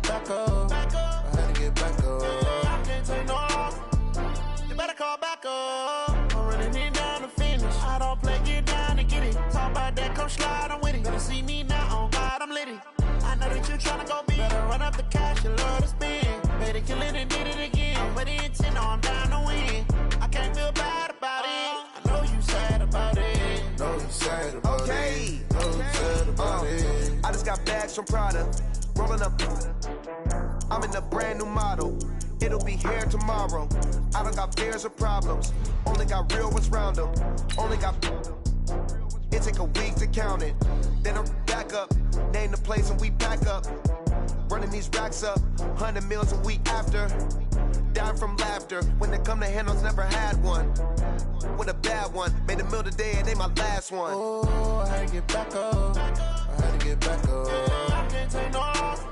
back up. I had to get back up. I can't take no loss. You better call back up. I'm running it down to finish. I don't play, get down to get it. Talk about that, come slide, I'm with it. Better see me now, on God, I'm litty. I know that you tryna go big. Better run up the cash, you love to spend. Better kill it and did it again. I'm with the intent, no, I'm down to win. I can't feel bad about it. I know you sad about it. Know you sad about it. Know you sad about it. I just got bags from Prada. Rolling up. I'm in a brand new model. It'll be here tomorrow. I don't got fears or problems. Only got real ones round them. Only got. It take a week to count it. Then I'm back up. Name the place and we pack up. Running these racks up. 100 meals a week after. Dying from laughter. When they come to handles, never had one. With a bad one. Made a meal today and they my last one. Oh, I had to get back up. I had to get back up. I can't take no loss.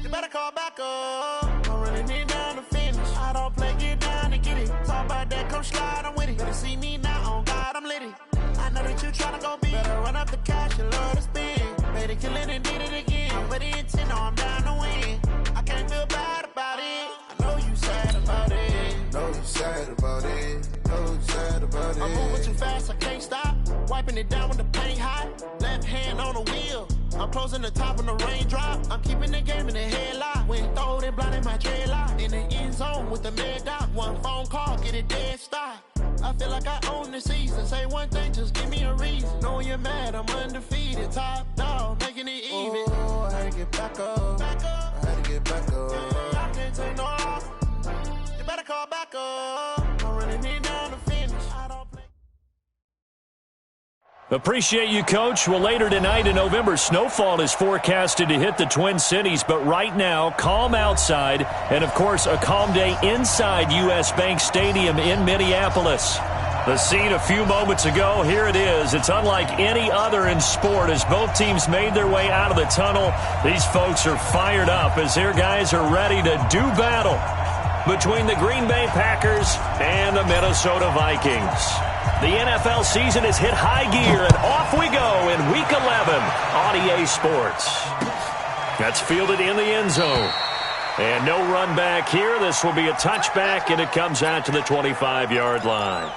You better call back up. I'm running it down to finish. I don't play, get down to get it. Talk about that, come slide, I'm with it. Better see me now, on God, I'm litty. I know that you tryna go big. Better run up the cash, you love to spend. Better kill it and did it again. I'm with the intent, no, I'm down to win. I can't feel bad about it. I know you sad about it. Know you sad about it. Know you sad about it. I'm moving too fast, I can't stop. Wiping it down with the paint hot. Left hand on the wheel. I'm closing the top when the raindrop. I'm keeping the game in the headlock. When throwed and blinded my dreadlock. In the end zone with the mad dot. One phone call, get it dead stop. I feel like I own the season. Say one thing, just give me a reason. Knowing you're mad, I'm undefeated. Top dog, making it even. Oh, I had to get back up. I had to get back up. I can't take no loss. You better call back up. I'm running it down to finish. I don't play. Appreciate you, Coach. Well, later tonight in November, snowfall is forecasted to hit the Twin Cities, but right now, calm outside, and, of course, a calm day inside U.S. Bank Stadium in Minneapolis. The scene a few moments ago, here it is. It's unlike any other in sport as both teams made their way out of the tunnel. These folks are fired up as their guys are ready to do battle between the Green Bay Packers and the Minnesota Vikings. The NFL season has hit high gear, and off we go in Week 11 on EA Sports. That's fielded in the end zone. And no run back here. This will be a touchback, and it comes out to the 25-yard line.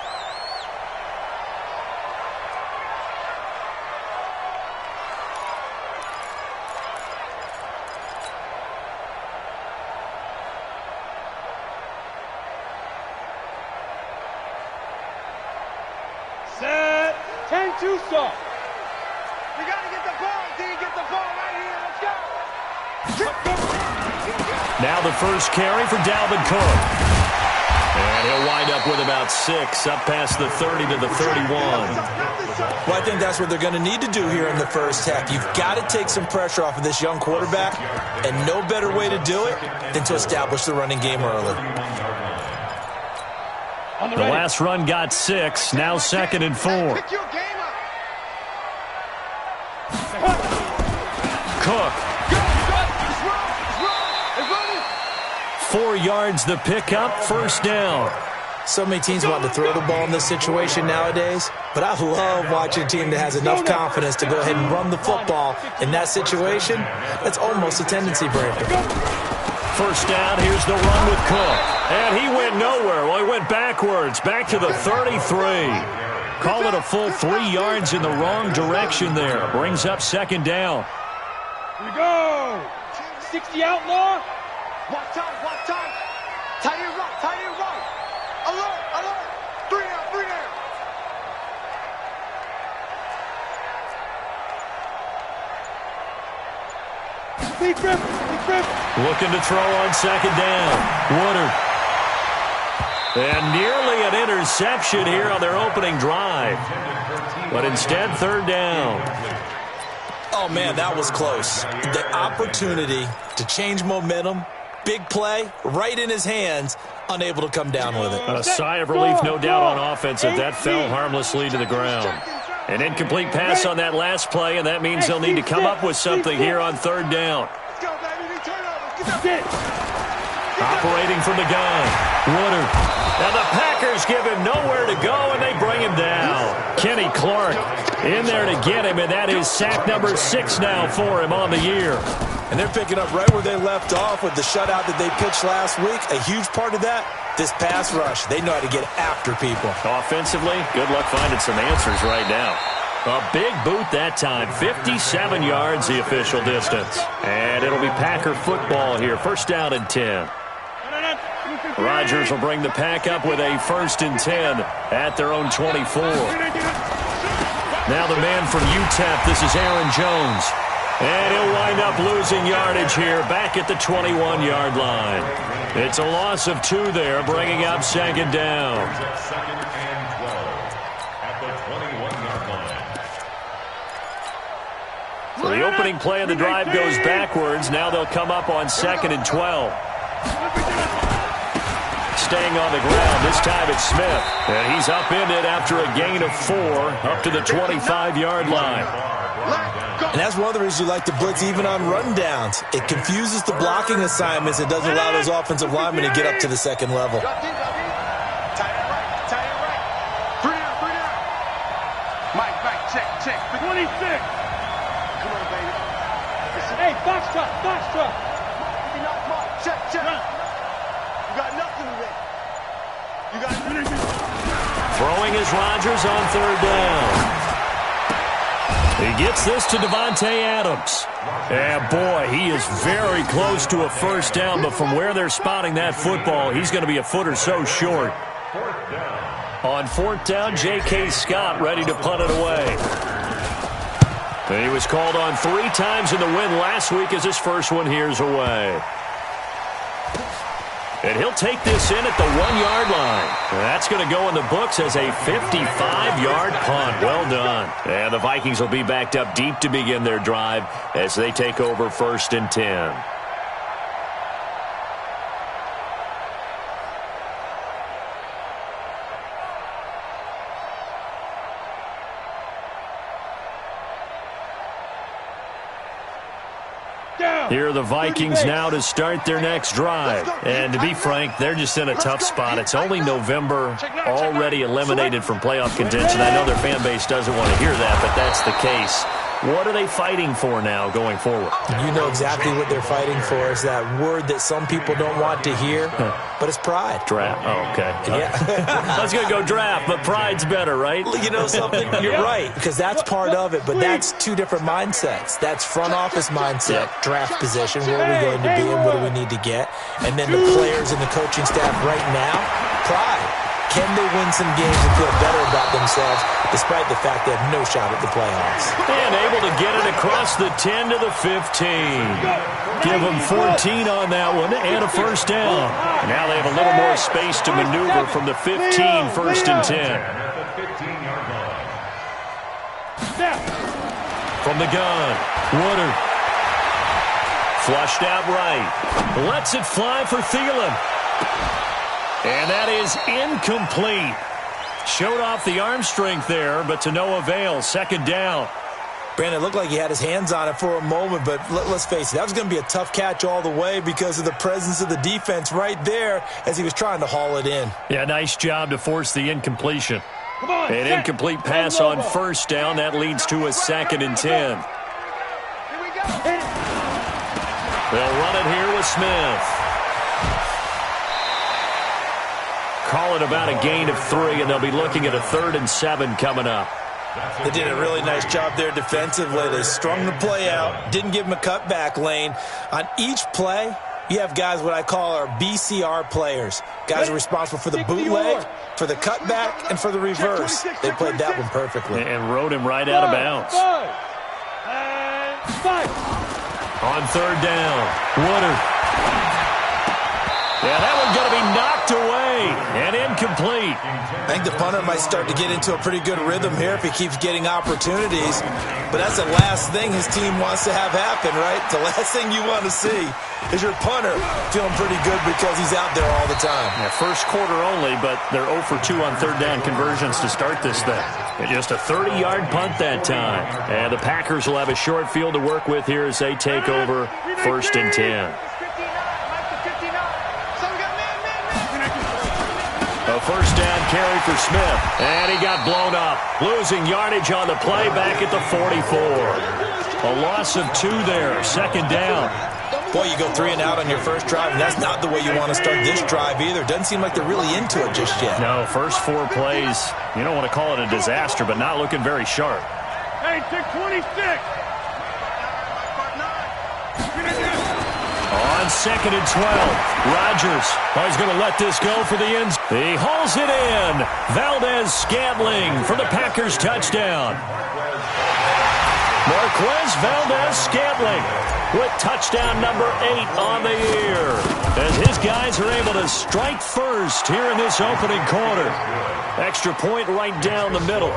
Set. 10-2 stop. You got to get the ball, D. Get the ball right here. Let's go. Now the first carry for Dalvin Cook. And he'll wind up with about 6, up past the 30 to the 31. Well, I think that's what they're going to need to do here in the first half. You've got to take some pressure off of this young quarterback, and no better way to do it than to establish the running game early. The last run got 6, now 2nd and 4. Cook. 4 yards the pickup, first down. So many teams want to throw the ball in this situation nowadays, but I love watching a team that has enough confidence to go ahead and run the football. In that situation, that's almost a tendency breaker. First down, here's the run with Cook. And he went nowhere. Well, he went backwards, back to the 33. Call it a full 3 yards in the wrong direction there. Brings up 2nd down. Here we go. 60 outlaw. Watch out. Tight end right. Alert. 3 down. Speed grip. Looking to throw on 2nd down. Woodard. And nearly an interception here on their opening drive. But instead, 3rd down. Oh, man, that was close. The opportunity to change momentum, big play, right in his hands, unable to come down with it. A sigh of relief, no doubt, on offense as that fell harmlessly to the ground. An incomplete pass on that last play, and that means they'll need to come up with something here on 3rd down. Operating from the gun, Woodard. And the Packers give him nowhere to go, and they bring him down. Kenny Clark in there to get him, and that is sack number 6 now for him on the year. And they're picking up right where they left off with the shutout that they pitched last week. A huge part of that, this pass rush. They know how to get after people. Offensively, good luck finding some answers right now. A big boot that time. 57 yards, the official distance. And it'll be Packer football here. First down and 10. Rodgers will bring the Pack up with a 1st and 10 at their own 24. Now the man from UTEP, this is Aaron Jones. And he'll wind up losing yardage here back at the 21-yard line. It's a loss of 2 there, bringing up 2nd down. Second and 12 at the 21-yard line. So the opening play of the drive goes backwards. Now they'll come up on 2nd and 12. Staying on the ground. This time it's Smith. And he's upended after a gain of 4 up to the 25-yard line. And that's one of the reasons you like to blitz even on rundowns. It confuses the blocking assignments. It doesn't allow those offensive linemen to get up to the second level. Tight end right. 3 down. Mike, check. 26. Come on, baby. Hey, box truck. Check. You got nothing today. Throwing is Rodgers on 3rd down. He gets this to Devontae Adams. And boy, he is very close to a 1st down, but from where they're spotting that football, he's going to be a foot or so short. On 4th down, J.K. Scott ready to punt it away. And he was called on 3 times in the win last week as his first one here's away. And he'll take this in at the 1-yard line. That's going to go in the books as a 55-yard punt. Well done. And the Vikings will be backed up deep to begin their drive as they take over 1st and 10. Here are the Vikings now to start their next drive. And to be frank, they're just in a tough spot. It's only November, already eliminated from playoff contention. I know their fan base doesn't want to hear that, but that's the case. What are they fighting for now going forward? You know exactly what they're fighting for. Is that word that some people don't want to hear, but it's pride. Draft. Oh, okay. Yeah. I was going to go draft, but pride's better, right? You know something? You're right, because that's part of it, but that's 2 different mindsets. That's front office mindset, draft position, where are we going to be and what do we need to get? And then the players and the coaching staff right now, pride. Can they win some games and feel better about themselves despite the fact they have no shot at the playoffs? And able to get it across the 10 to the 15. Give them 14 on that one and a 1st down. Now they have a little more space to maneuver from the 15, 1st and 10. From the gun, Woodard. Flushed out right. Lets it fly for Thielen. And that is incomplete. Showed off the arm strength there, but to no avail. 2nd down. Brandon, it looked like he had his hands on it for a moment, but let's face it, that was going to be a tough catch all the way because of the presence of the defense right there as he was trying to haul it in. Yeah, nice job to force the incompletion. An incomplete pass on 1st down. That leads to a 2nd and 10. They'll run it here with Smith. Call it about a gain of 3, and they'll be looking at a 3rd and 7 coming up. They did a really nice job there defensively. They strung the play out, didn't give them a cutback lane. On each play, you have guys what I call our BCR players. Guys are responsible for the bootleg, for the cutback, and for the reverse. They played that one perfectly. And rode him right out of bounds. On 3rd down, Woodard. Yeah, that one's going to be knocked away and incomplete. I think the punter might start to get into a pretty good rhythm here if he keeps getting opportunities. But that's the last thing his team wants to have happen, right? The last thing you want to see is your punter feeling pretty good because he's out there all the time. Yeah, 1st quarter only, but they're 0 for 2 on 3rd down conversions to start this thing. And just a 30-yard punt that time. And the Packers will have a short field to work with here as they take over 1st and 10. A 1st down carry for Smith. And he got blown up. Losing yardage on the play back at the 44. A loss of 2 there. Second down. Boy, you go 3 and out on your first drive, and that's not the way you want to start this drive either. Doesn't seem like they're really into it just yet. No, first 4 plays, you don't want to call it a disaster, but not looking very sharp. Hey, 626. On 2nd and 12, Rodgers. Oh, he's going to let this go for the ends. He hauls it in. Valdez-Scantling for the Packers touchdown. Marquez Valdez-Scantling with touchdown number 8 on the year, as his guys are able to strike first here in this opening quarter. Extra point right down the middle.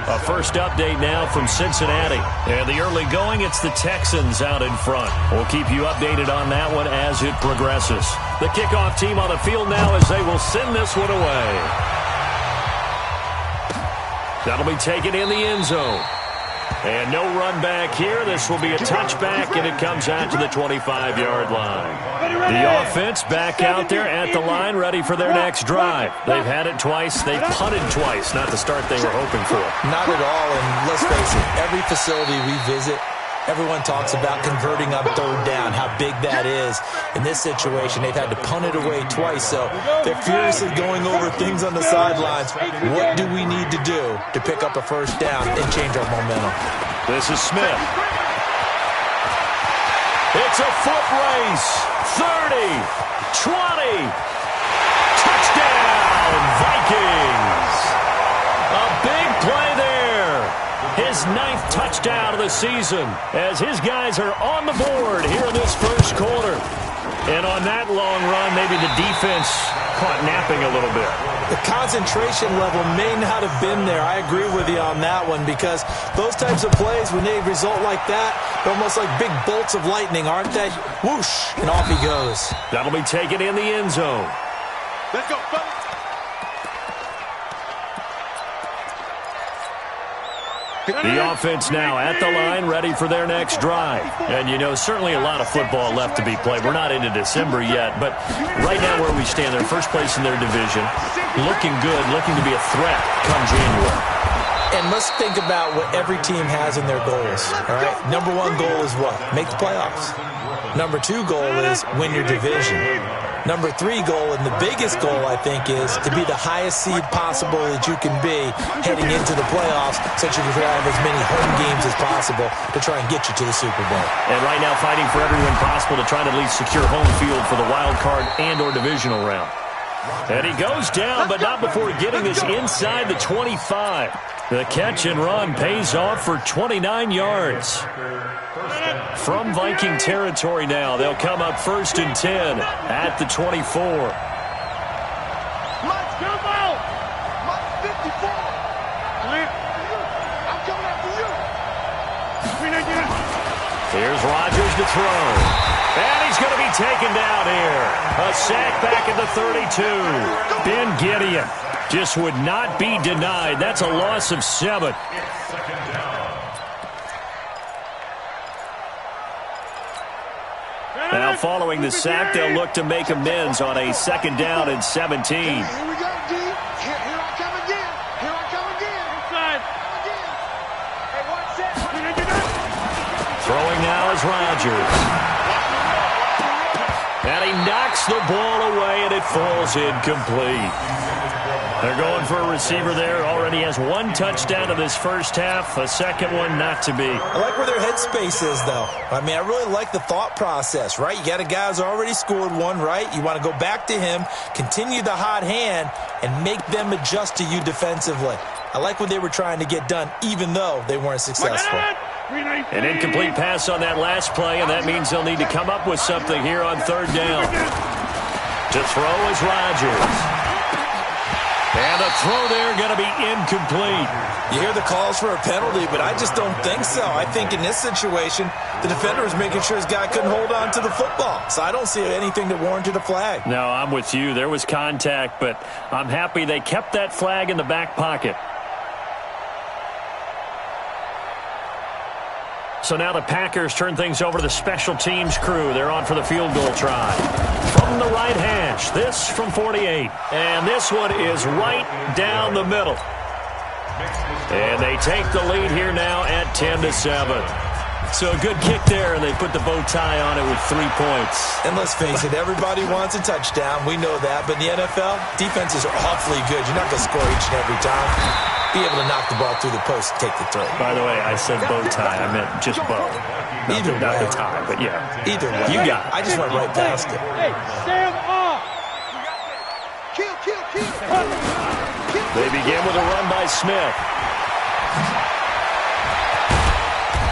A first update now from Cincinnati. And the early going, it's the Texans out in front. We'll keep you updated on that one as it progresses. The kickoff team on the field now as they will send this one away. That'll be taken in the end zone. And no run back here. This will be a touchback, and it comes out to the 25-yard line. The offense back out there at the line, ready for their next drive. They've had it twice. They've punted twice. Not the start they were hoping for. Not at all, and let's face it, every facility we visit, everyone talks about converting on third down, how big that is. In this situation, they've had to punt it away twice, so they're furiously going over things on the sidelines. What do we need to do to pick up a first down and change our momentum? This is Smith. It's a foot race. 30, 20. Touchdown, Vikings. A big play there. His 9th touchdown of the season as his guys are on the board here in this first quarter. And on that long run, maybe the defense caught napping a little bit. The concentration level may not have been there. I agree with you on that one, because those types of plays, when they result like that, they're almost like big bolts of lightning, aren't they? Whoosh, and off he goes. That'll be taken in the end zone. Let's go, fellas. The offense now at the line, ready for their next drive. And, you know, certainly a lot of football left to be played. We're not into December yet, but right now where we stand, they're first place in their division, looking good, looking to be a threat come January. And let's think about what every team has in their goals, all right? Number 1 goal is what? Make the playoffs. Number 2 goal is win your division. Number 3 goal, and the biggest goal, I think, is to be the highest seed possible that you can be heading into the playoffs, so that you can have as many home games as possible to try and get you to the Super Bowl. And right now fighting for every win possible to try to at least secure home field for the wild card and or divisional round. And he goes down, but not before getting this inside the 25. The catch and run pays off for 29 yards. From Viking territory now, they'll come up 1st and 10 at the 24. Let's come out. Mike 54. I'm coming after you. Here's Rodgers to throw. And he's going to be taken down here. A sack back at the 32. Ben Gideon just would not be denied. That's a loss of 7. Now following the sack, they'll look to make amends on a 2nd down and 17. Here we go, D. Here I come again. Here I come again. Inside. Hey, watch that. Throwing now is Rodgers. And he knocks the ball away, and it falls incomplete. They're going for a receiver there. Already has 1 touchdown in this first half. A second one not to be. I like where their headspace is, though. I mean, I really like the thought process, right? You got a guy who's already scored 1, right? You want to go back to him, continue the hot hand, and make them adjust to you defensively. I like what they were trying to get done, even though they weren't successful. An incomplete pass on that last play, and that means they'll need to come up with something here on 3rd down. To throw is Rodgers. And the throw there going to be incomplete. You hear the calls for a penalty, but I just don't think so. I think in this situation, the defender was making sure his guy couldn't hold on to the football. So I don't see anything that warranted a flag. No, I'm with you. There was contact, but I'm happy they kept that flag in the back pocket. So now the Packers turn things over to the special teams crew. They're on for the field goal try. From the right hash, this from 48. And this one is right down the middle. And they take the lead here now at 10-7. So a good kick there, and they put the bow tie on it with 3 points. And let's face it, everybody wants a touchdown. We know that. But in the NFL, defenses are awfully good. You're not going to score each and every time. Be able to knock the ball through the post and take the throw. By the way, I said bow tie. I meant just bow. Not the tie, but yeah. Either way. You got it. I just went right past it. Hey, stand off. Kill. They begin with a run by Smith.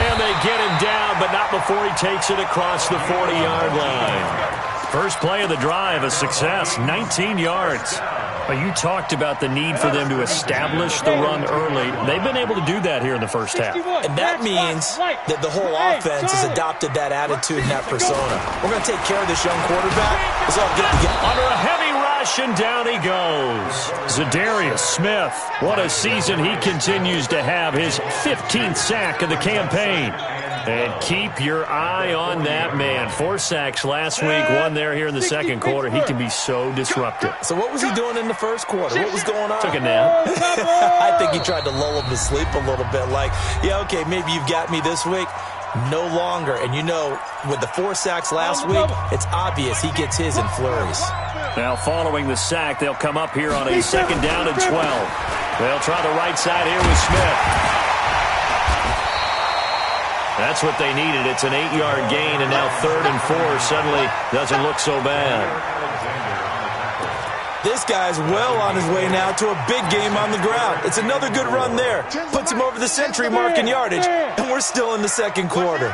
And they get him down, but not before he takes it across the 40-yard line. First play of the drive, a success, 19 yards. But you talked about the need for them to establish the run early. They've been able to do that here in the first half. And that means that the whole offense has adopted that attitude and that persona. We're going to take care of this young quarterback. Let's all get together. Under a heavy rush, and down he goes. Zadarius Smith. What a season he continues to have. His 15th sack of the campaign. And keep your eye on that man. 4 sacks last week, 1 there here in the second quarter. He can be so disruptive. So what was he doing in the first quarter? What was going on? Took a nap. I think he tried to lull him to sleep a little bit. Like, yeah, okay, maybe you've got me this week. No longer. And you know, with the 4 sacks last week, it's obvious he gets his in flurries. Now following the sack, they'll come up here on a second down and 12. They'll try the right side here with Smith. That's what they needed. It's an 8-yard gain, and now 3rd and 4 suddenly doesn't look so bad. This guy's well on his way now to a big game on the ground. It's another good run there. Puts him over the century mark in yardage, and we're still in the second quarter.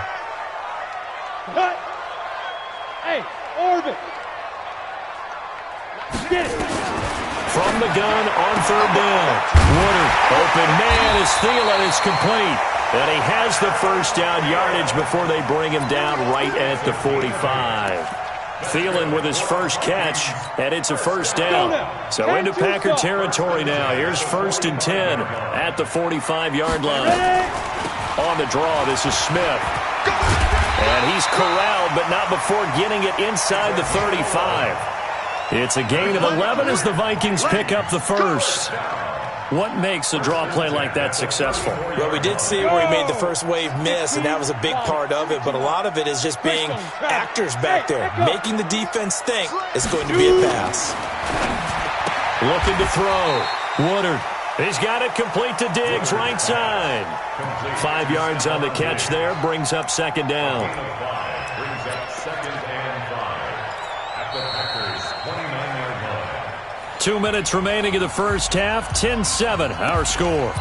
Hey, Orbit. Get it. From the gun on 3rd down. Woodard, open man as Thielen is complete. And he has the first down yardage before they bring him down right at the 45. Thielen with his first catch, and it's a first down. So into Packer territory now. Here's 1st and 10 at the 45-yard line. On the draw, this is Smith. And he's corralled, but not before getting it inside the 35. It's a gain of 11 as the Vikings pick up the first. What makes a draw play like that successful? Well, we did see where he made the first wave miss, and that was a big part of it. But a lot of it is just being actors back there, making the defense think it's going to be a pass. Looking to throw. Woodard. He's got it complete to Diggs, right side. 5 yards on the catch there, brings up second down. Brings up 2nd and 5 at the Packers' 29-yard line. 2 minutes remaining in the first half. 10-7, our score.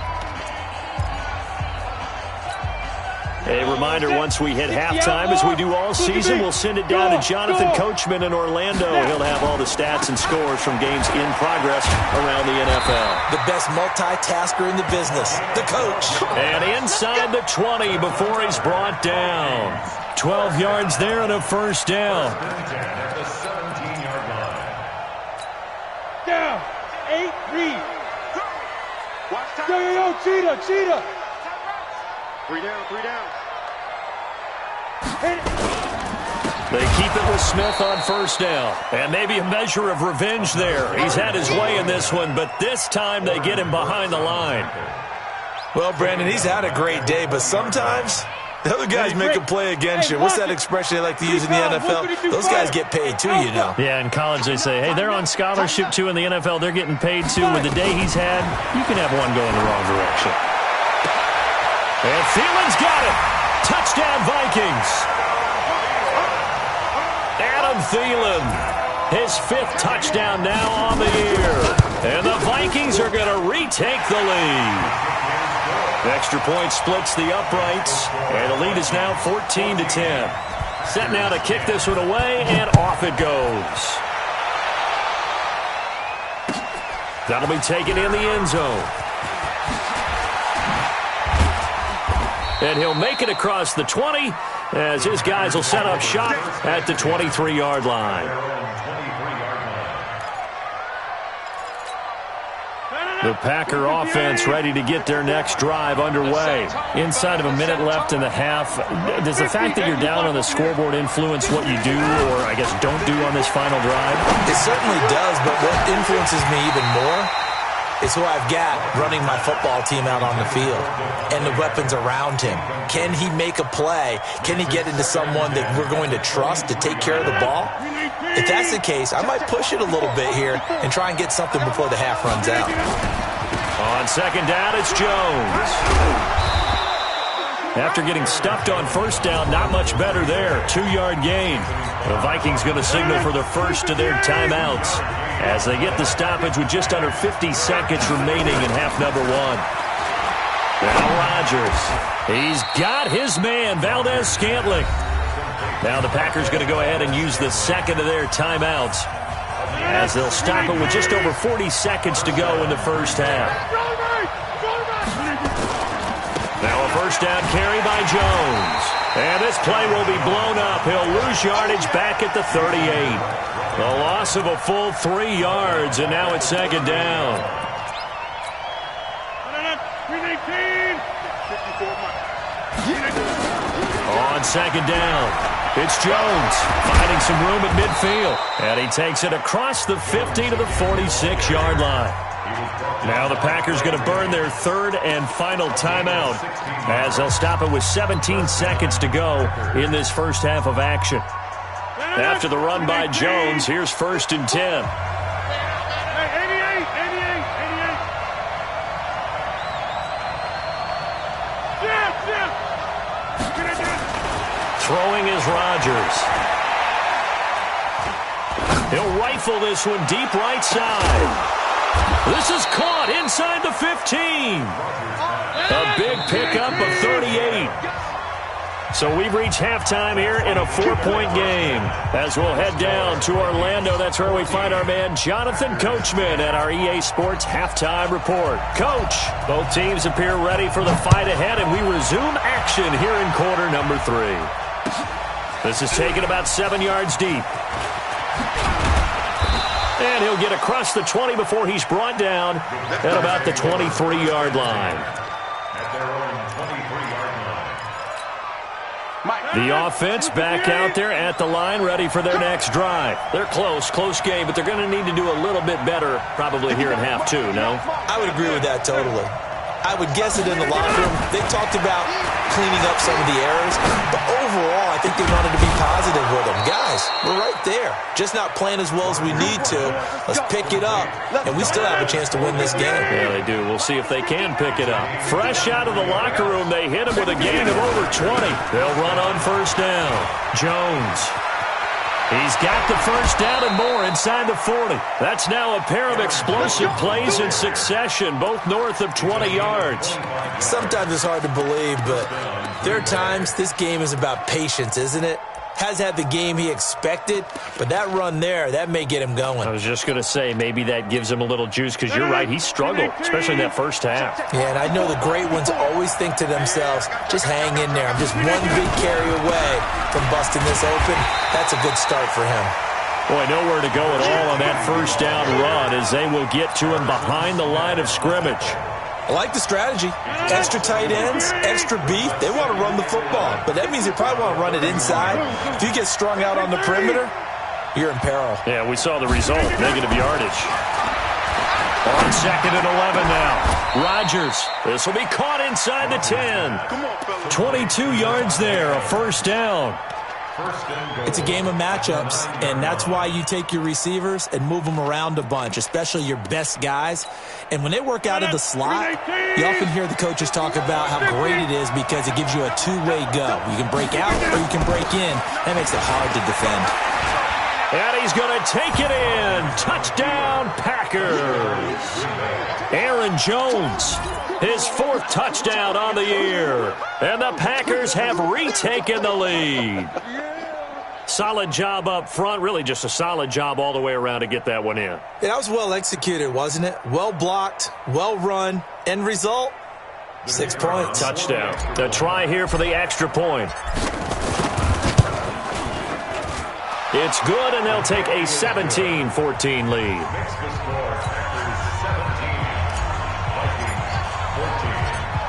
A reminder, once we hit halftime, as we do all season, we'll send it down to Jonathan Coachman in Orlando. He'll have all the stats and scores from games in progress around the NFL. The best multitasker in the business, the coach. And inside the 20 before he's brought down. 12 yards there and a first down. At the 17-yard line. Down. 8, read. Watch time. Yo, cheetah. 3 down. Hit it. They keep it with Smith on first down. And maybe a measure of revenge there. He's had his way in this one, but this time they get him behind the line. Well, Brandon, he's had a great day, but sometimes the other guys make a play against you. What's that expression they like to use in the NFL? Those guys get paid too, you know. Yeah, in college they say, hey, they're on scholarship too. In the NFL, they're getting paid too. With the day he's had, you can have one go in the wrong direction. And Thielen's got it. Touchdown, Vikings. Adam Thielen, his 5th touchdown now on the year. And the Vikings are going to retake the lead. Extra point splits the uprights, and the lead is now 14-10. Set now to kick this one away, and off it goes. That'll be taken in the end zone. And he'll make it across the 20 as his guys will set up shop at the 23-yard line. The Packer offense ready to get their next drive underway. Inside of a minute left in the half, does the fact that you're down on the scoreboard influence what you do or, I guess, don't do on this final drive? It certainly does, but what influences me even more is who I've got running my football team out on the field and the weapons around him. Can he make a play? Can he get into someone that we're going to trust to take care of the ball? If that's the case, I might push it a little bit here and try and get something before the half runs out. On second down, it's Jones. After getting stuffed on first down, not much better there. 2-yard gain. The Vikings going to signal for the first of their timeouts as they get the stoppage with just under 50 seconds remaining in half number 1. Now Rodgers. He's got his man, Valdez-Scantling. Now the Packers going to go ahead and use the second of their timeouts as they'll stop it with just over 40 seconds to go in the first half. Now a first down carry by Jones. And this play will be blown up. He'll lose yardage back at the 38. The loss of a full 3 yards, and now it's second down. On second down, it's Jones finding some room at midfield. And he takes it across the 50 to the 46-yard line. Now the Packers going to burn their third and final timeout as they'll stop it with 17 seconds to go in this first half of action. After the run by Jones, here's first and 10. Throwing is Rodgers. He'll rifle this one deep right side. This is caught inside the 15. A big pickup of 38. So we've reached halftime here in a 4-point game. As we'll head down to Orlando, that's where we find our man Jonathan Coachman at our EA Sports Halftime Report. Coach, both teams appear ready for the fight ahead, and we resume action here in quarter number 3. This is taken about 7 yards deep. And he'll get across the 20 before he's brought down at about the 23-yard line. The offense back out there at the line, ready for their next drive. They're close game, but they're going to need to do a little bit better probably here in half 2, no? I would agree with that totally. I would guess it in the locker room. They talked about cleaning up some of the errors, but overall, I think they wanted to be positive with them. Guys, we're right there. Just not playing as well as we need to. Let's pick it up, and we still have a chance to win this game. Yeah, they do. We'll see if they can pick it up. Fresh out of the locker room, they hit him with a gain of over 20. They'll run on first down. Jones. He's got the first down and more inside the 40. That's now a pair of explosive plays in succession, both north of 20 yards. Sometimes it's hard to believe, but there are times this game is about patience, isn't it? Has had the game he expected, but that run there, that may get him going. I was just going to say, maybe that gives him a little juice, because you're right, he struggled, especially in that first half. Yeah, and I know the great ones always think to themselves, just hang in there. I'm just one big carry away from busting this open. That's a good start for him. Boy, nowhere to go at all on that first down run as they will get to him behind the line of scrimmage. I like the strategy. Extra tight ends, extra beef. They want to run the football, but that means they probably want to run it inside. If you get strung out on the perimeter, you're in peril. Yeah, we saw the result, negative yardage. On second and 11 now. Rodgers. This will be caught inside the 10. 22 yards there, a first down. It's a game of matchups, and that's why you take your receivers and move them around a bunch, especially your best guys. And when they work out of the slot, you often hear the coaches talk about how great it is because it gives you a two-way go. You can break out or you can break in. That makes it hard to defend. And he's going to take it in. Touchdown, Packers. Aaron Jones, his 4th touchdown on the year. And the Packers have retaken the lead. Solid job up front, really just a solid job all the way around to get that one in. That was well executed, wasn't it? Well blocked, well run. End result, 6 points. Touchdown. The try here for the extra point. It's good, and they'll take a 17-14 lead.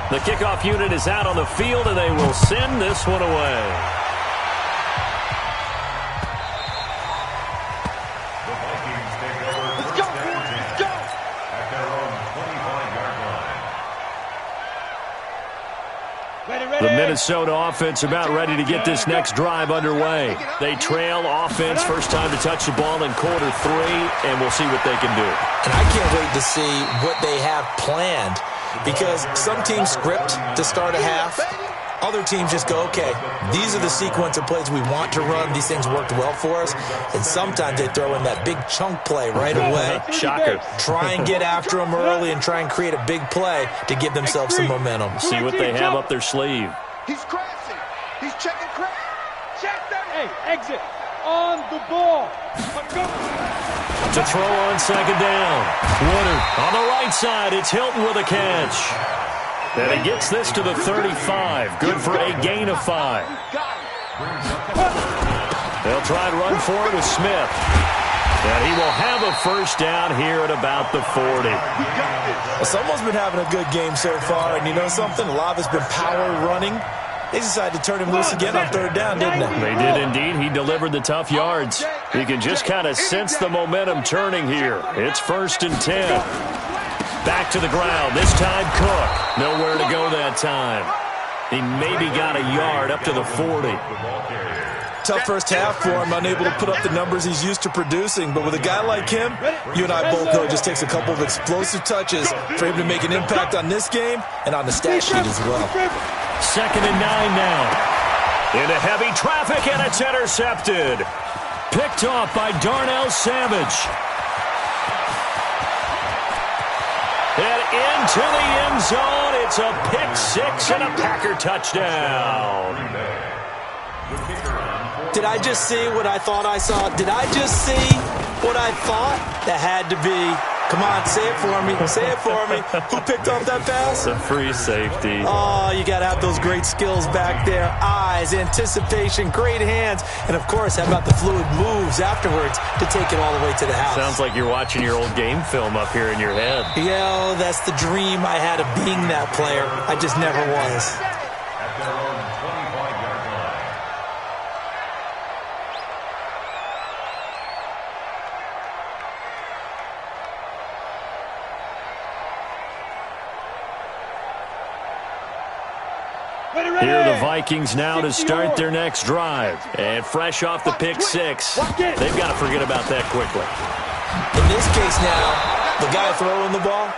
The kickoff unit is out on the field, and they will send this one away. The Minnesota offense about ready to get this next drive underway. They trail offense, first time to touch the ball in quarter 3, and we'll see what they can do. And I can't wait to see what they have planned, because some teams script to start a half. Other teams just go, okay, these are the sequence of plays we want to run. These things worked well for us. And sometimes they throw in that big chunk play right away. Shocker. Try and get after them early and try and create a big play to give themselves some momentum. See what they have up their sleeve. He's crashing. He's checking crash. Check that. Hey, exit. On the ball. To throw on second down. Woodard on the right side. It's Hilton with a catch. And he gets this to the 35. Good for a gain of 5. They'll try and run for it with Smith. And he will have a first down here at about the 40. Well, someone's been having a good game so far. And you know something? A lot of it's been power running. They decided to turn him loose again on third down, didn't they? They did indeed. He delivered the tough yards. You can just kind of sense the momentum turning here. It's 1st and 10. Back to the ground. This time Cook. Nowhere to go that time. He maybe got a yard up to the 40. Tough first half for him, unable to put up the numbers he's used to producing. But with a guy like him, you and I both know it just takes a couple of explosive touches for him to make an impact on this game and on the stat sheet as well. 2nd and 9 now. Into heavy traffic, and it's intercepted. Picked off by Darnell Savage. And into the end zone. It's a pick 6 and a Packer touchdown. Did I just see what I thought I saw? Did I just see what I thought? That had to be. Come on, say it for me. Say it for me. Who picked off that pass? A free safety. Oh, you got to have those great skills back there. Eyes, anticipation, great hands. And, of course, how about the fluid moves afterwards to take it all the way to the house? Sounds like you're watching your old game film up here in your head. Yeah, that's the dream I had of being that player. I just never was. At their own 25-yard line. Here are the Vikings now to start their next drive. And fresh off the pick 6, they've got to forget about that quickly. In this case now, the guy throwing the ball,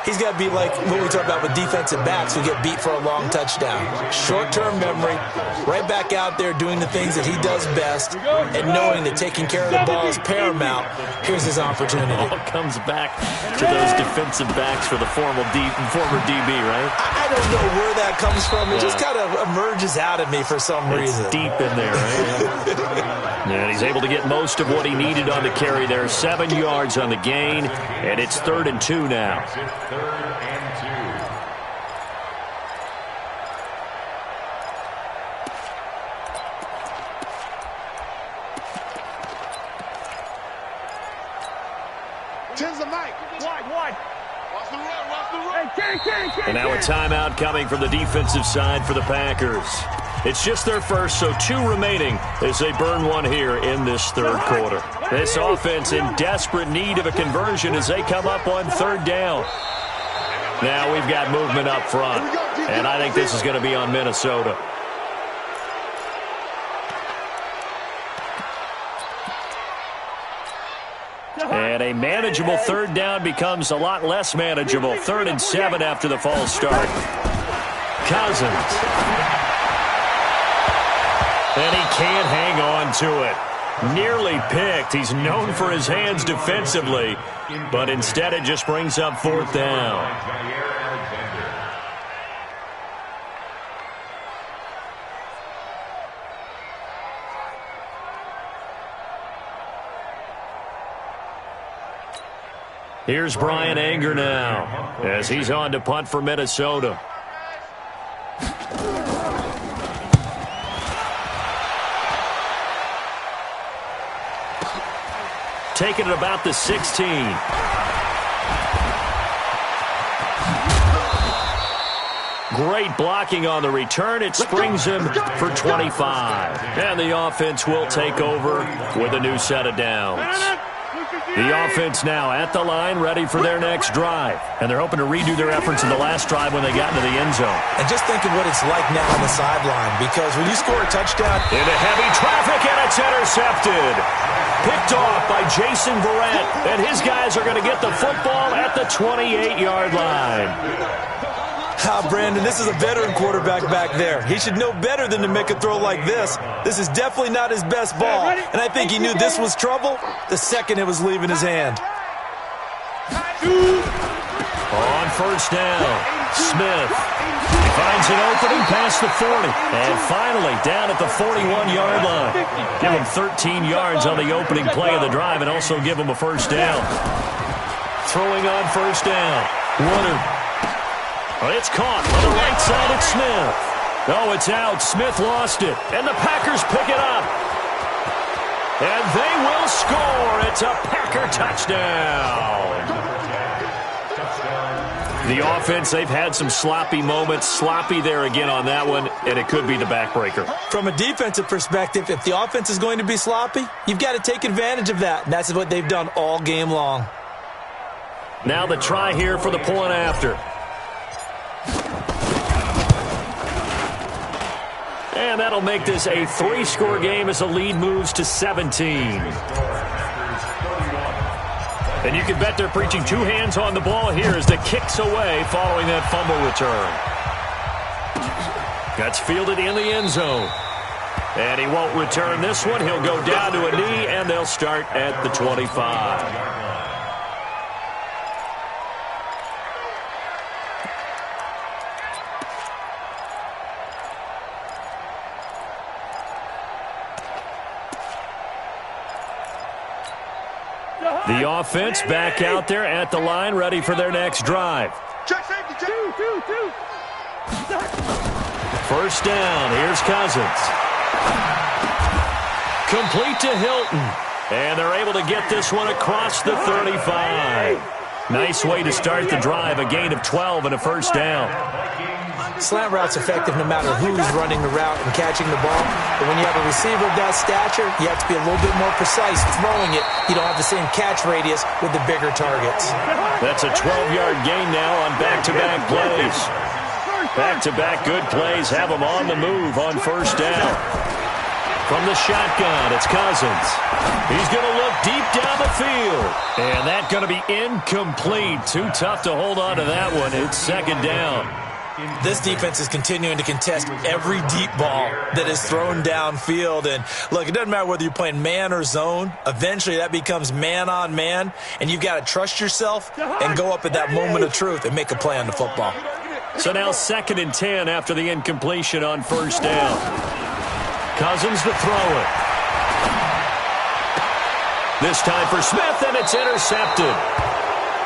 he's got to be like what we talk about with defensive backs who get beat for a long touchdown. Short-term memory, right back out there doing the things that he does best, and knowing that taking care of the ball is paramount. Here's his opportunity. All comes back to those defensive backs for the former DB, right? I don't know where that comes from. It just kind of emerges out of me for some reason. It's deep in there, right? And he's able to get most of what he needed on the carry there. 7 yards on the gain, and it's 3rd and 2 now. 3rd and 2. Tens of Mike. Wide. Watch the run. And now a timeout coming from the defensive side for the Packers. It's just their first, so 2 remaining as they burn one here in this 3rd quarter. This offense in desperate need of a conversion as they come up on 3rd down. Now we've got movement up front, and I think this is going to be on Minnesota. And a manageable 3rd down becomes a lot less manageable. 3rd and 7 after the false start. Cousins. And he can't hang on to it. Nearly picked. He's known for his hands defensively, but instead it just brings up 4th down. Here's Brian Anger now as he's on to punt for Minnesota. Taking it about the 16. Great blocking on the return. It springs him for 25. And the offense will take over with a new set of downs. The offense now at the line, ready for their next drive. And they're hoping to redo their efforts in the last drive when they got into the end zone. And just think of what it's like now on the sideline, because when you score a touchdown... Into heavy traffic, and it's intercepted. Picked off by Jason Verrett, and his guys are going to get the football at the 28-yard line. Brandon, this is a veteran quarterback back there. He should know better than to make a throw like this. This is definitely not his best ball, and I think he knew this was trouble the second it was leaving his hand. On first down, Smith finds an opening past the 40, and finally down at the 41-yard line. Give him 13 yards on the opening play of the drive and also give him a first down. Throwing on first down, Woodard. It's caught on the right side at Smith. Oh, it's out. Smith lost it, and the Packers pick it up. And they will score. It's a Packer touchdown. The offense, they've had some sloppy moments. Sloppy there again on that one, and it could be the backbreaker. From a defensive perspective, if the offense is going to be sloppy, you've got to take advantage of that. And that's what they've done all game long. Now the try here for the point after. And that'll make this a 3-score game as the lead moves to 17. And you can bet they're preaching 2 hands on the ball here as the kick's away following that fumble return. That's fielded in the end zone. And he won't return this one. He'll go down to a knee, and they'll start at the 25. The offense back out there at the line, ready for their next drive. First down, here's Cousins. Complete to Hilton. And they're able to get this one across the 35. Nice way to start the drive, a gain of 12 and a first down. Slant route's effective no matter who's running the route and catching the ball. But when you have a receiver of that stature, you have to be a little bit more precise throwing it. You don't have the same catch radius with the bigger targets. That's a 12-yard gain now on back-to-back plays. Back-to-back good plays have them on the move on first down. From the shotgun, it's Cousins. He's going to look deep down the field. And that's going to be incomplete. Too tough to hold on to that one. It's second down. This defense is continuing to contest every deep ball that is thrown downfield. And, look, it doesn't matter whether you're playing man or zone. Eventually that becomes man-on-man, and you've got to trust yourself and go up at that moment of truth and make a play on the football. So now 2nd and 10 after the incompletion on first down. Cousins to throw it. This time for Smith, and it's intercepted.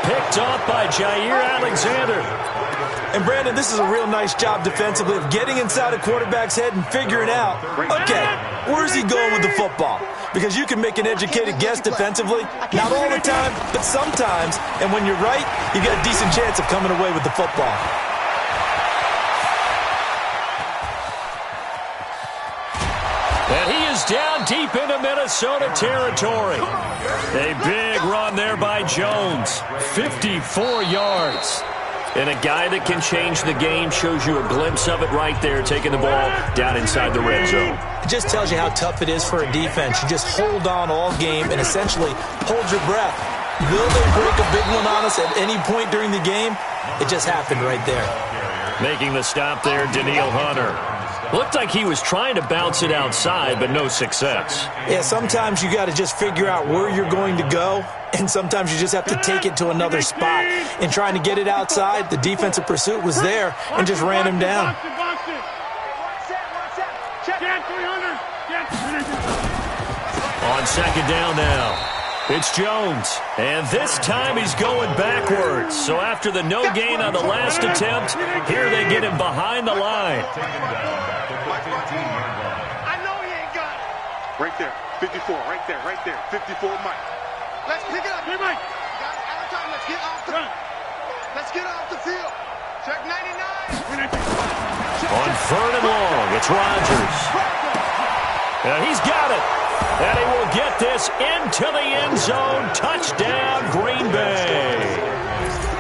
Picked off by Jair Alexander. And, Brandon, this is a real nice job defensively of getting inside a quarterback's head and figuring out, okay, where's he going with the football? Because you can make an educated guess defensively, not all the time, but sometimes. And when you're right, you got a decent chance of coming away with the football. And he is down deep into Minnesota territory. A big run there by Jones. 54 yards. And a guy that can change the game, shows you a glimpse of it right there, taking the ball down inside the red zone. It just tells you how tough it is for a defense. You just hold on all game and essentially hold your breath. Will they break a big one on us at any point during the game? It just happened right there. Making the stop there, Danielle Hunter. Looked like he was trying to bounce it outside, but no success. Yeah, sometimes you got to just figure out where you're going to go, and sometimes you just have to take it to another spot. In trying to get it outside, the defensive pursuit was there and just ran him down. On second down now. It's Jones, and this time he's going backwards. So after the no gain on the last attempt, here they get him behind the line. I know he ain't got it. Right there, 54, right there, 54, Mike. Let's pick it up. Hey, Mike. Guys, out of time, let's get off the field. Check 99. On third and long, it's Rodgers. And he's got it. And he will get this into the end zone. Touchdown, Green Bay.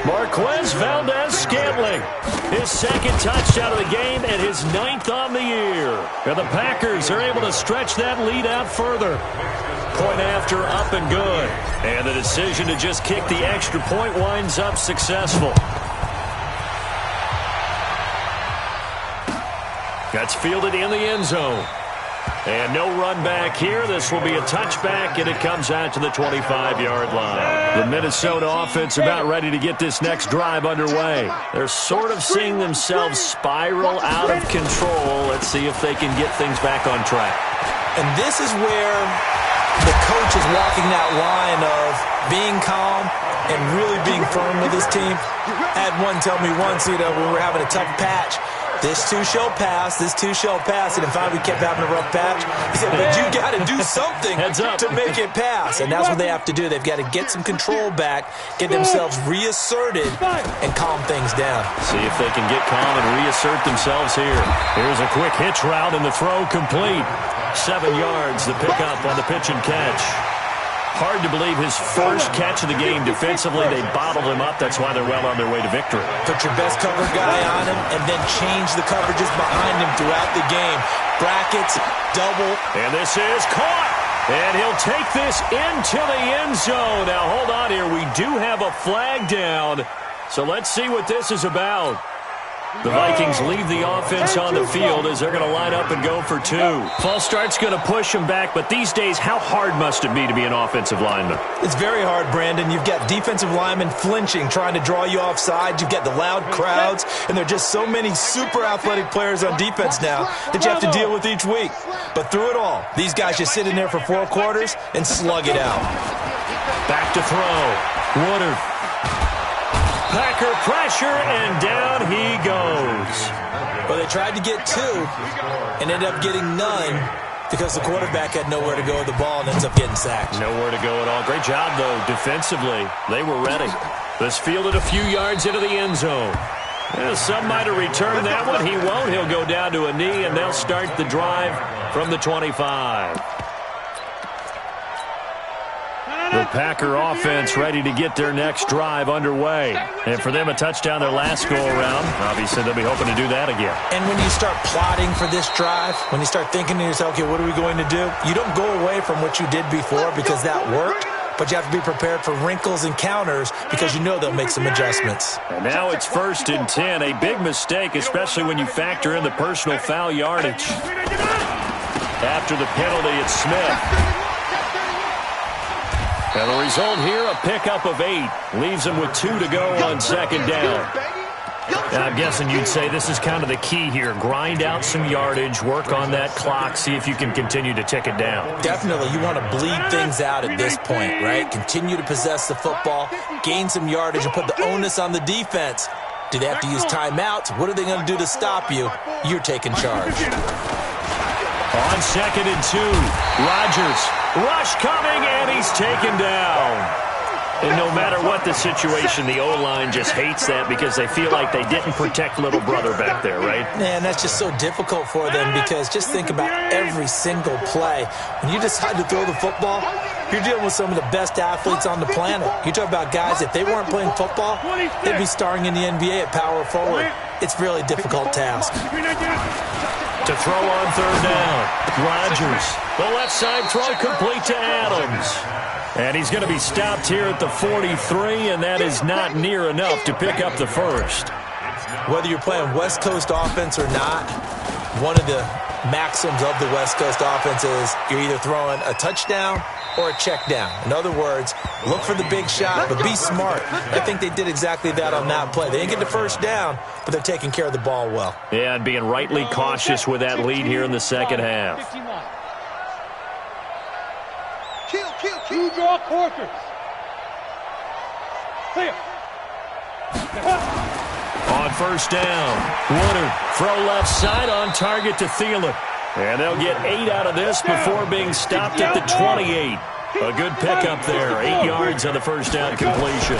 Marquez Valdez-Scantling, his second touchdown of the game and his 9th on the year. And the Packers are able to stretch that lead out further. Point after, up and good. And the decision to just kick the extra point winds up successful. That's fielded in the end zone. And no run back here. This will be a touchback, and it comes out to the 25-yard line. The Minnesota offense about ready to get this next drive underway. They're sort of seeing themselves spiral out of control. Let's see if they can get things back on track. And this is where the coach is walking that line of being calm and really being firm with his team. I had one tell me once, when we were having a tough patch, this too shall pass, this too shall pass. And finally we kept having a rough patch. He said, but you got to do something to make it pass. And that's what they have to do. They've got to get some control back, get themselves reasserted, and calm things down. See if they can get calm and reassert themselves here. Here's a quick hitch route, and the throw complete. 7 yards, the pickup on the pitch and catch. Hard to believe his first catch of the game. Defensively, they bottled him up. That's why they're well on their way to victory. Put your best cover guy on him and then change the coverages behind him throughout the game. Brackets, double. And this is caught. And he'll take this into the end zone. Now, hold on here. We do have a flag down. So let's see what this is about. The Vikings leave the offense on the field as they're going to line up and go for 2. False start's going to push them back, but these days, how hard must it be to be an offensive lineman? It's very hard, Brandon. You've got defensive linemen flinching, trying to draw you offside. You've got the loud crowds, and there are just so many super athletic players on defense now that you have to deal with each week. But through it all, these guys just sit in there for 4 quarters and slug it out. Back to throw. Woodard. Packer pressure, and down he goes. Well, they tried to get 2 and ended up getting none because the quarterback had nowhere to go with the ball and ends up getting sacked. Nowhere to go at all. Great job, though, defensively. They were ready. This fielded a few yards into the end zone. Yeah, some might have returned that one. He won't. He'll go down to a knee, and they'll start the drive from the 25. The Packer offense ready to get their next drive underway. And for them, a touchdown their last go-around. Obviously, they'll be hoping to do that again. And when you start plotting for this drive, when you start thinking to yourself, okay, what are we going to do? You don't go away from what you did before because that worked, but you have to be prepared for wrinkles and counters because you know they'll make some adjustments. And now it's 1st and 10. A big mistake, especially when you factor in the personal foul yardage. After the penalty, it's Smith. And the result here, a pickup of 8. Leaves them with 2 to go on 2nd down. And I'm guessing you'd say this is kind of the key here. Grind out some yardage, work on that clock, see if you can continue to tick it down. Definitely. You want to bleed things out at this point, right? Continue to possess the football, gain some yardage, and put the onus on the defense. Do they have to use timeouts? What are they going to do to stop you? You're taking charge. On 2nd and 2, Rodgers. Rush coming, and he's taken down. And no matter what the situation, the O-line just hates that because they feel like they didn't protect little brother back there, right? Man, that's just so difficult for them because just think about every single play. When you decide to throw the football, you're dealing with some of the best athletes on the planet. You talk about guys, if they weren't playing football, they'd be starring in the NBA at power forward. It's a really difficult task. To throw on 3rd down, Rodgers. The left side throw complete to Adams. And he's going to be stopped here at the 43, and that is not near enough to pick up the first. Whether you're playing West Coast offense or not, one of the maxims of the West Coast offense is you're either throwing a touchdown or a check down. In other words, look for the big shot, but be smart. I think they did exactly that on that play. They didn't get the first down, but they're taking care of the ball well. Yeah, and being rightly cautious with that lead here in the second half. Two draw quarters. Clear. On 1st down, Woodard, throw left side on target to Thielen. And they'll get 8 out of this before being stopped at the 28. A good pickup there, 8 yards on the 1st down completion.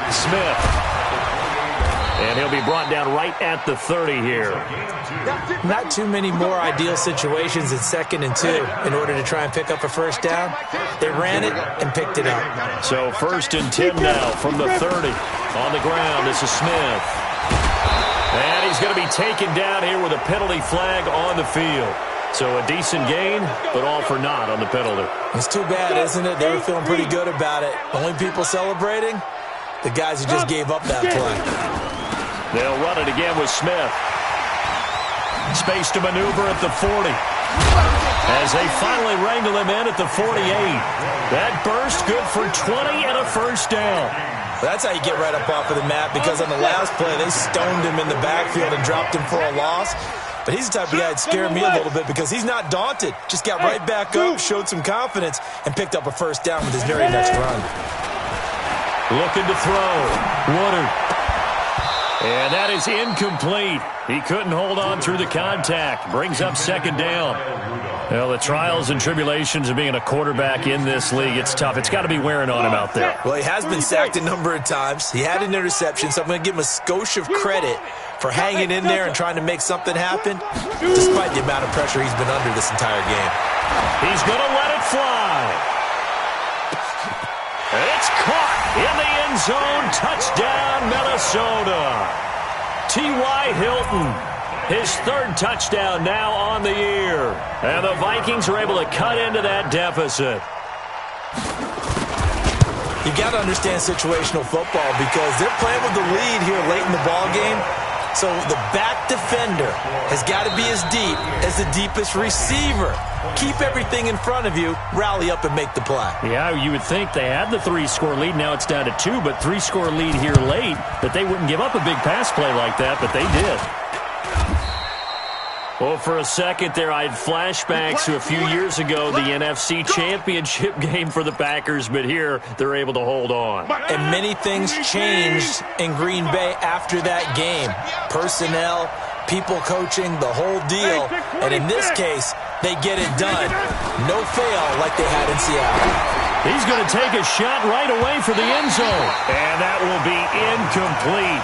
Smith. And he'll be brought down right at the 30 here. Not too many more ideal situations in 2nd and 2 in order to try and pick up a first down. They ran it and picked it up. So 1st and 10 now from the 30. On the ground, this is Smith. And he's going to be taken down here with a penalty flag on the field. So a decent gain, but all for naught on the penalty. It's too bad, isn't it? They were feeling pretty good about it. Only people celebrating? The guys who just gave up that play. They'll run it again with Smith. Space to maneuver at the 40. As they finally wrangle him in at the 48. That burst good for 20 and a first down. That's how you get right up off of the mat, because on the last play, they stoned him in the backfield and dropped him for a loss. But he's the type of guy that scared me a little bit because he's not daunted. Just got right back up, showed some confidence, and picked up a first down with his very next run. Looking to throw. Woodard. And that is incomplete. He couldn't hold on through the contact. Brings up 2nd down. Well, the trials and tribulations of being a quarterback in this league, it's tough. It's got to be wearing on him out there. Well, he has been sacked a number of times. He had an interception, so I'm going to give him a skosh of credit for hanging in there and trying to make something happen, despite the amount of pressure he's been under this entire game. He's going to let it fly. It's caught in the end zone. Touchdown, Minnesota. T.Y. Hilton, his 3rd touchdown now on the year. And the Vikings are able to cut into that deficit. You got to understand situational football because they're playing with the lead here late in the ball game. So the back defender has got to be as deep as the deepest receiver. Keep everything in front of you, rally up and make the play. Yeah, you would think they had the 3-score lead. Now it's down to 2, but 3-score lead here late, that they wouldn't give up a big pass play like that, but they did. Well, for a second there, I had flashbacks to a few years ago, the NFC Championship game for the Packers, but here they're able to hold on. And many things changed in Green Bay after that game. Personnel, people coaching, the whole deal. And in this case, they get it done. No fail like they had in Seattle. He's going to take a shot right away for the end zone. And that will be incomplete.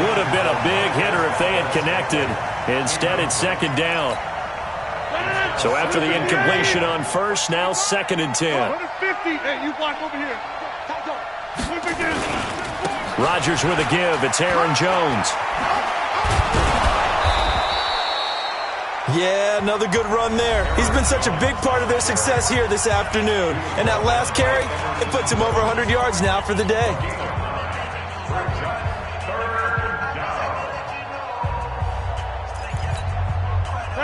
Would have been a big hitter if they had connected. Instead, it's 2nd down. So after the incompletion on 1st, now 2nd and 10. Hey, you block over here. Rodgers with a give. It's Aaron Jones. Yeah, another good run there. He's been such a big part of their success here this afternoon. And that last carry, it puts him over 100 yards now for the day.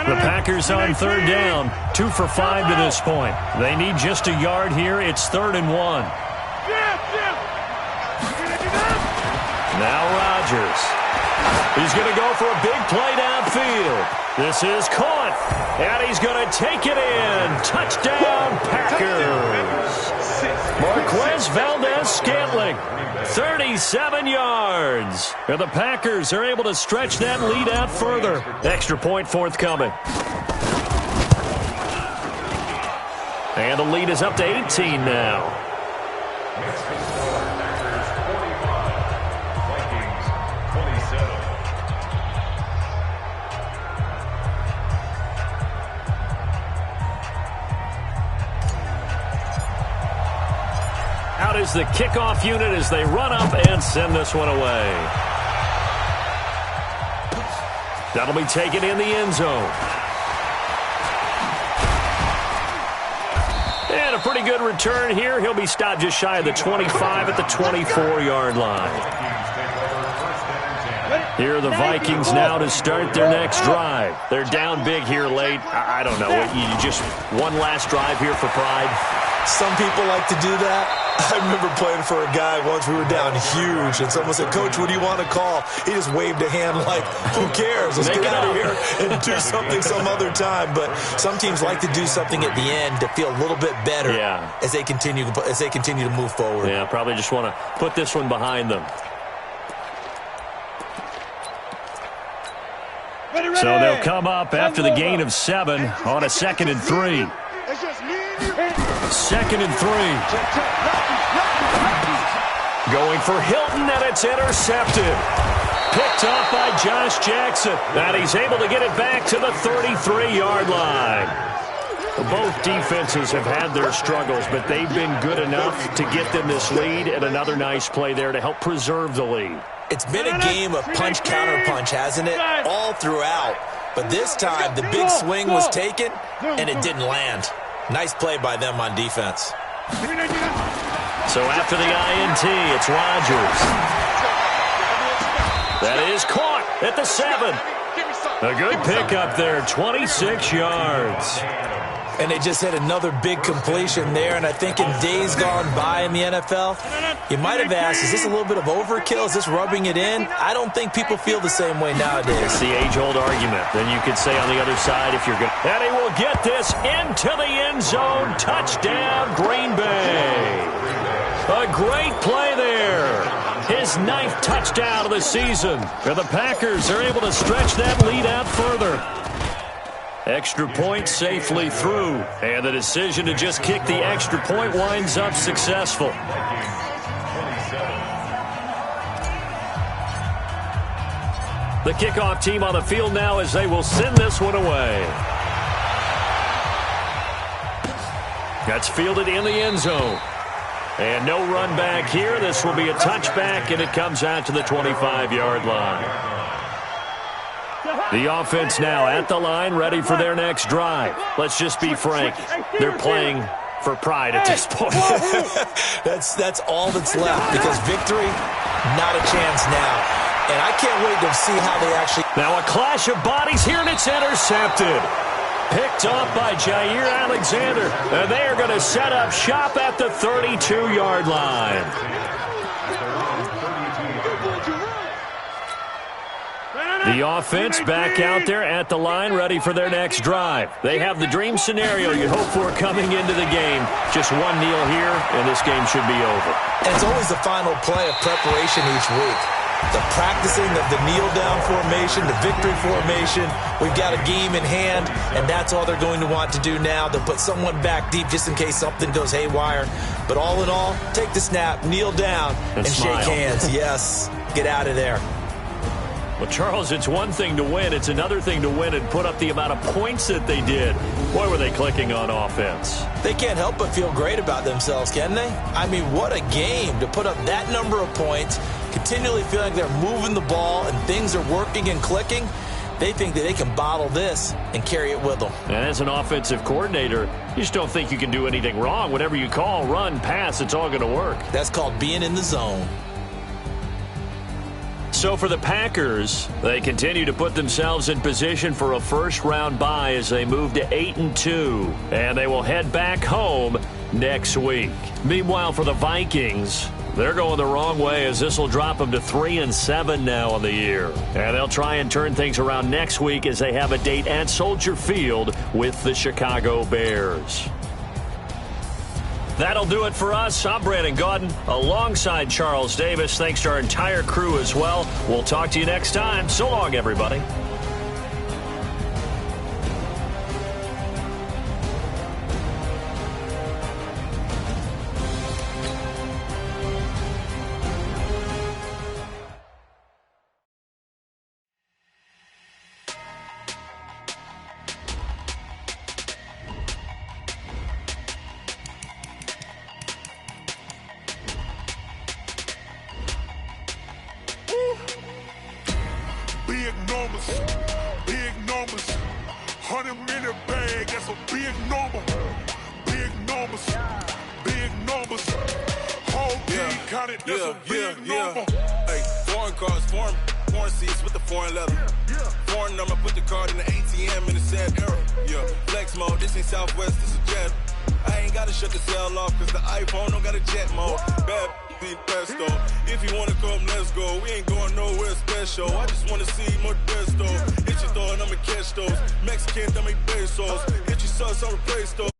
The Packers on 3rd down. 2 for 5 to this point. They need just a yard here. It's 3rd and 1. Now Rodgers. He's going to go for a big play downfield. This is caught. And he's going to take it in. Touchdown, Packers. Marquez Valdez-Scantling. 37 yards. And the Packers are able to stretch that lead out further. Extra point forthcoming. And the lead is up to 18 now. Out is the kickoff unit as they run up and send this one away. That'll be taken in the end zone. And a pretty good return here. He'll be stopped just shy of the 25 at the 24-yard line. Here are the Vikings now to start their next drive. They're down big here late. I don't know. You just one last drive here for pride. Some people like to do that. I remember playing for a guy once. We were down huge, and someone said, "Coach, what do you want to call?" He just waved a hand like, "Who cares? Let's get out of here and do something some other time." But some teams like to do something at the end to feel a little bit better as they continue to move forward. Yeah, probably just want to put this one behind them. So they'll come up after the gain of 7 on a 2nd and 3. 2nd and 3. Going for Hilton, and it's intercepted. picked off by Josh Jackson. And he's able to get it back to the 33-yard line. Both defenses have had their struggles, but they've been good enough to get them this lead, and another nice play there to help preserve the lead. It's been a game of punch-counter-punch, hasn't it? All throughout. But this time, the big swing was taken, and it didn't land. Nice play by them on defense. So after the INT, it's Rodgers. That is caught at the 7. A good pickup there, 26 yards. And they just had another big completion there. And I think in days gone by in the NFL, you might have asked, is this a little bit of overkill? Is this rubbing it in? I don't think people feel the same way nowadays. It's the age-old argument. Then you could say on the other side, if you're good. And he will get this into the end zone. Touchdown, Green Bay. A great play there. His 9th touchdown of the season. And the Packers are able to stretch that lead out further. Extra point safely through. And the decision to just kick the extra point winds up successful. The kickoff team on the field now as they will send this one away. That's fielded in the end zone. And no run back here. This will be a touchback, and it comes out to the 25-yard line. The offense now at the line, ready for their next drive. Let's just be frank. They're playing for pride at this point. That's all that's left, because victory, not a chance now. And I can't wait to see how they actually... Now a clash of bodies here, and it's intercepted. Picked off by Jair Alexander. And they are going to set up shop at the 32-yard line. The offense back out there at the line, ready for their next drive. They have the dream scenario you hope for coming into the game. Just one kneel here, and this game should be over. And it's always the final play of preparation each week. The practicing of the kneel-down formation, the victory formation. We've got a game in hand, and that's all they're going to want to do now. They'll put someone back deep just in case something goes haywire. But all in all, take the snap, kneel down, and shake hands. Yes, get out of there. Well, Charles, it's one thing to win. It's another thing to win and put up the amount of points that they did. Boy, were they clicking on offense. They can't help but feel great about themselves, can they? I mean, what a game to put up that number of points, continually feeling like they're moving the ball and things are working and clicking. They think that they can bottle this and carry it with them. And as an offensive coordinator, you just don't think you can do anything wrong. Whatever you call, run, pass, it's all going to work. That's called being in the zone. So for the Packers, they continue to put themselves in position for a first-round bye as they move to 8-2. And they will head back home next week. Meanwhile, for the Vikings, they're going the wrong way as this will drop them to 3-7 now on the year. And they'll try and turn things around next week as they have a date at Soldier Field with the Chicago Bears. That'll do it for us. I'm Brandon Gaudin alongside Charles Davis. Thanks to our entire crew as well. We'll talk to you next time. So long, everybody. Big numbers, 100-minute bag, that's a big number. Big numbers, whole team counted, that's a big number. Hey, foreign cars, foreign seats with the foreign leather. Foreign number, put the card in the ATM in the sad era. Yeah, flex mode, this ain't Southwest, this is Jet. I ain't gotta shut the cell off, cause the iPhone don't got a jet mode. Bad pesto. If you wanna come, let's go. We ain't going nowhere special. I just wanna see more Modesto. Hit your thought, I'ma catch those. Mexican, I make pesos. Hit your sauce, I'll replace those.